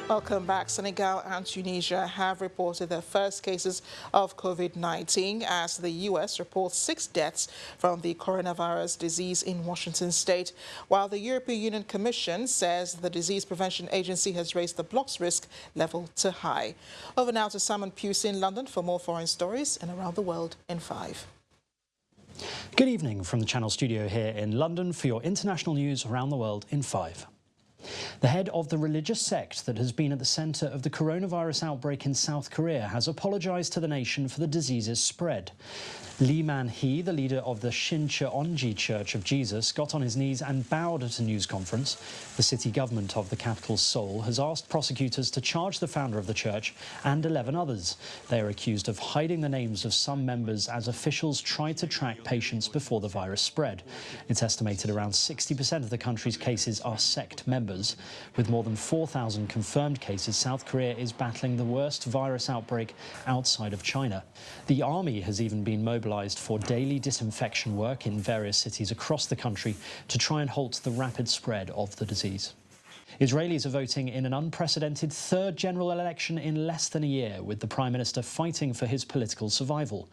Welcome back. Senegal and Tunisia have reported their first cases of COVID-19 as the U.S. reports 6 deaths from the coronavirus disease in Washington state, while the European Union Commission says the Disease Prevention Agency has raised the bloc's risk level to high. Over now to Simon Pusey in London for more foreign stories and around the world in 5. Good evening from the Channel studio here in London for your international news around the world in 5. The head of the religious sect that has been at the centre of the coronavirus outbreak in South Korea has apologised to the nation for the disease's spread. Lee Man-hee, the leader of the Shincheonji Church of Jesus, got on his knees and bowed at a news conference. The city government of the capital, Seoul, has asked prosecutors to charge the founder of the church and 11 others. They are accused of hiding the names of some members as officials tried to track patients before the virus spread. It's estimated around 60% of the country's cases are sect members. With more than 4,000 confirmed cases, South Korea is battling the worst virus outbreak outside of China. The army has even been mobilised for daily disinfection work in various cities across the country to try and halt the rapid spread of the disease. Israelis are voting in an unprecedented third general election in less than a year, with the Prime Minister fighting for his political survival.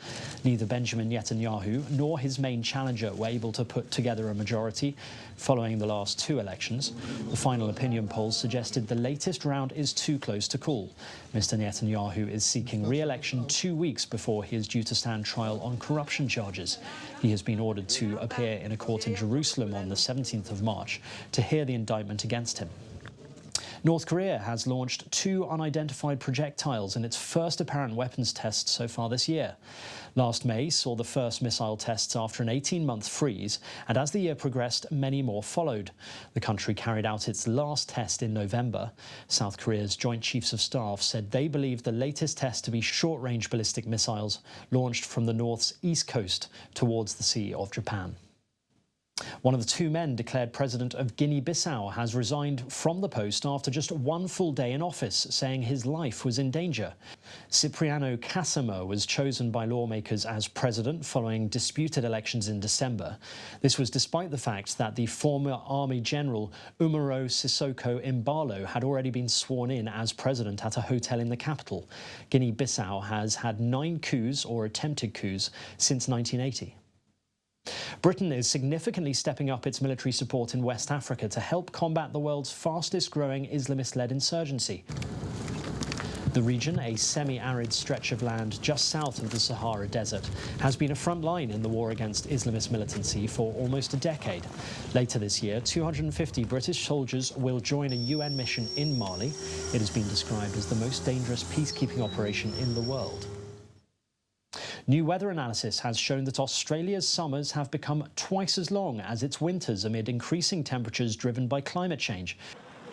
Neither Benjamin Netanyahu nor his main challenger were able to put together a majority following the last 2 elections. The final opinion polls suggested the latest round is too close to call. Mr. Netanyahu is seeking re-election 2 weeks before he is due to stand trial on corruption charges. He has been ordered to appear in a court in Jerusalem on the 17th of March to hear the indictment against him. North Korea has launched 2 unidentified projectiles in its first apparent weapons test so far this year. Last May saw the first missile tests after an 18-month freeze, and as the year progressed, many more followed. The country carried out its last test in November. South Korea's Joint Chiefs of Staff said they believe the latest test to be short-range ballistic missiles launched from the North's east coast towards the Sea of Japan. One of the 2 men declared president of Guinea-Bissau has resigned from the post after just 1 full day in office, saying his life was in danger. Cipriano Cassama was chosen by lawmakers as president following disputed elections in December. This was despite the fact that the former army general Umaro Sissoko Embalo had already been sworn in as president at a hotel in the capital. Guinea-Bissau has had 9 coups or attempted coups since 1980. Britain is significantly stepping up its military support in West Africa to help combat the world's fastest-growing Islamist-led insurgency. The region, a semi-arid stretch of land just south of the Sahara Desert, has been a front line in the war against Islamist militancy for almost a decade. Later this year, 250 British soldiers will join a UN mission in Mali. It has been described as the most dangerous peacekeeping operation in the world. New weather analysis has shown that Australia's summers have become twice as long as its winters amid increasing temperatures driven by climate change.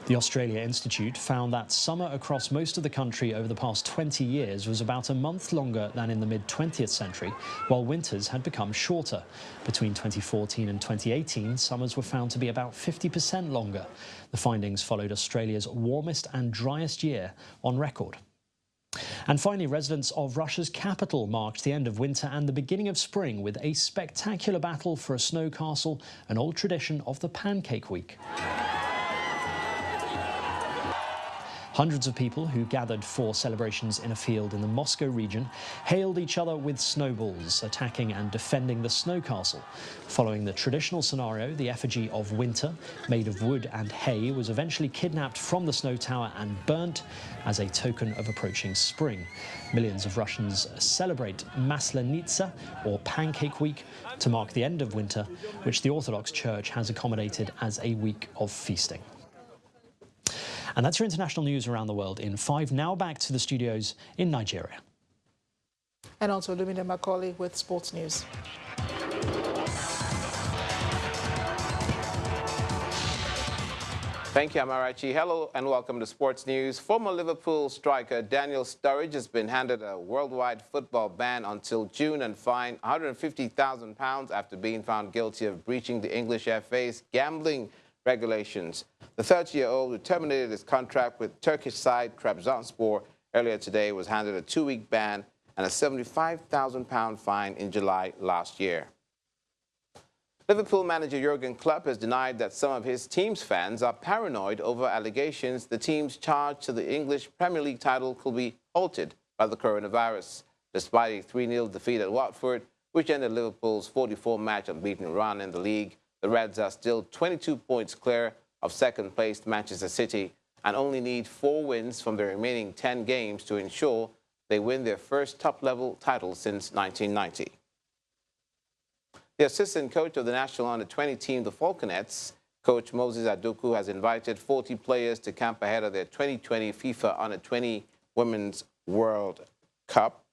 The Australia Institute found that summer across most of the country over the past 20 years was about a month longer than in the mid-20th century, while winters had become shorter. Between 2014 and 2018, summers were found to be about 50% longer. The findings followed Australia's warmest and driest year on record. And finally, residents of Russia's capital marked the end of winter and the beginning of spring with a spectacular battle for a snow castle, an old tradition of the Pancake Week. Hundreds of people who gathered for celebrations in a field in the Moscow region hailed each other with snowballs, attacking and defending the snow castle. Following the traditional scenario, the effigy of winter, made of wood and hay, was eventually kidnapped from the snow tower and burnt as a token of approaching spring. Millions of Russians celebrate Maslenitsa, or Pancake Week, to mark the end of winter, which the Orthodox Church has accommodated as a week of feasting. And that's your international news around the world in 5. Now back to the studios in Nigeria. And also Lumina Macaulay with sports news. Thank you, Amarachi. Hello and welcome to Sports News. Former Liverpool striker Daniel Sturridge has been handed a worldwide football ban until June and fined £150,000 after being found guilty of breaching the English FA's gambling regulations. The 30-year-old, who terminated his contract with Turkish side Trabzonspor earlier today, was handed a 2-week ban and a £75,000 fine in July last year. Liverpool manager Jurgen Klopp has denied that some of his team's fans are paranoid over allegations the team's charge to the English Premier League title could be halted by the coronavirus. Despite a 3-0 defeat at Watford, which ended Liverpool's 44-match unbeaten run in the league, the Reds are still 22 points clear of second-placed Manchester City and only need 4 wins from the remaining 10 games to ensure they win their first top-level title since 1990. The assistant coach of the national under-20 team, the Falconets, Coach Moses Aduku, has invited 40 players to camp ahead of their 2020 FIFA Under-20 Women's World Cup.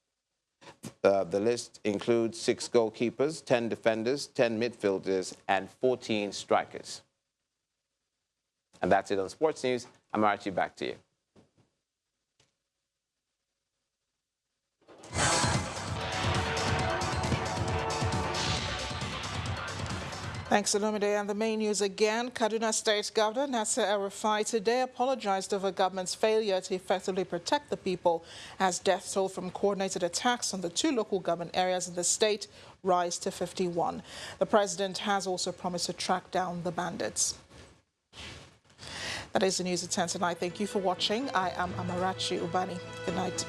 The list includes 6 goalkeepers, 10 defenders, 10 midfielders, and 14 strikers. And that's it on Sports News. I'm Archie, back to you. Thanks, Olumide. And the main news again, Kaduna State Governor Nasser El-Rufai today apologized over government's failure to effectively protect the people as death toll from coordinated attacks on the 2 local government areas in the state rise to 51. The president has also promised to track down the bandits. That is the news at 10 tonight. Thank you for watching. I am Amarachi Ubani. Good night.